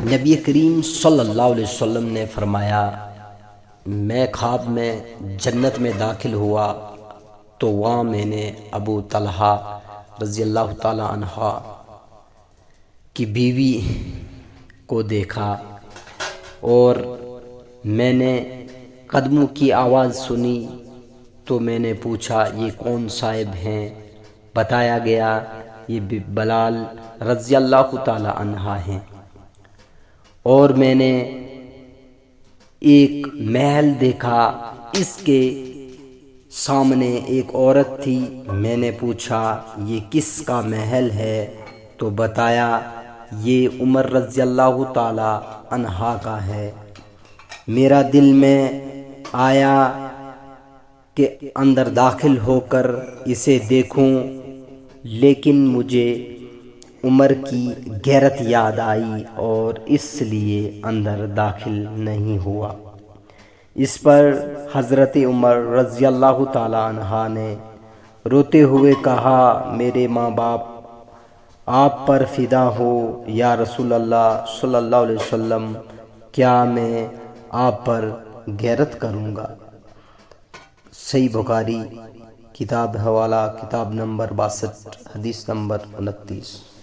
نبی کریم صلی اللہ علیہ وسلم نے فرمایا، میں خواب میں جنت میں داخل ہوا تو وہاں میں نے ابو طلحہ رضی اللہ تعالی عنہ کی بیوی کو دیکھا اور میں نے قدموں کی آواز سنی تو میں نے پوچھا یہ کون صاحب ہیں؟ بتایا گیا یہ بلال رضی اللہ تعالی عنہ ہیں۔ اور میں نے ایک محل دیکھا، اس کے سامنے ایک عورت تھی، میں نے پوچھا یہ کس کا محل ہے؟ تو بتایا یہ عمر رضی اللہ تعالی عنہ کا ہے۔ میرا دل میں آیا کہ اندر داخل ہو کر اسے دیکھوں، لیکن مجھے عمر کی غیرت یاد آئی اور اس لیے اندر داخل نہیں ہوا۔ اس پر حضرت عمر رضی اللہ تعالی عنہ نے روتے ہوئے کہا، میرے ماں باپ آپ پر فدا ہو یا رسول اللہ صلی اللہ علیہ وسلم، کیا میں آپ پر غیرت کروں گا؟ صحیح بخاری کتاب حوالہ کتاب نمبر 62 حدیث نمبر 29۔